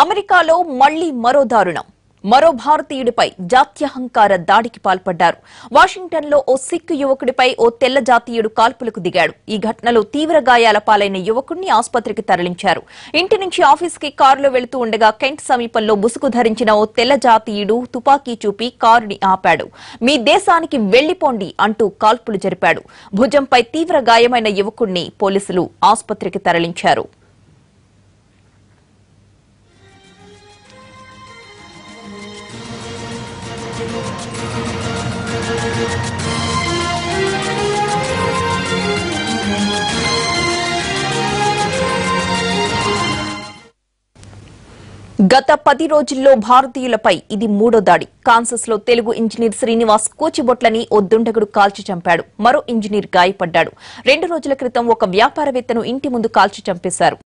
అమెరికాలో మళ్లీ మరో దారుణం. మరో భారతీయుడిపై జాత్యహంకార దాడికి పాల్పడ్డారు. వాషింగ్టన్లో ఓ సిక్కు యువకుడిపై ఓ తెల్ల జాతీయుడు కాల్పులకు దిగాడు. ఈ ఘటనలో తీవ్ర గాయాల పాలైన యువకుడిని ఆసుపత్రికి తరలించారు. ఇంటి నుంచి ఆఫీసుకి కారులో వెళుతూ ఉండగా కెంట్ సమీపంలో ముసుగు ధరించిన ఓ తెల్ల జాతీయుడు తుపాకీ చూపి కారుని ఆపాడు. మీ దేశానికి వెళ్లిపోండి అంటూ కాల్పులు జరిపాడు. భుజంపై తీవ్ర గాయమైన యువకుడిని పోలీసులు ఆసుపత్రికి తరలించారు. గత 10 రోజుల్లో భారతీయులపై ఇది మూడో దాడి. కాన్సస్ లో తెలుగు ఇంజనీర్ శ్రీనివాస్ కూచిబొట్లని ఓ దుండగుడు కాల్చి చంపాడు. మరో ఇంజనీర్ గాయపడ్డాడు. 2 రోజుల క్రితం ఒక వ్యాపారవేత్తను ఇంటి ముందు కాల్చి చంపేశారు.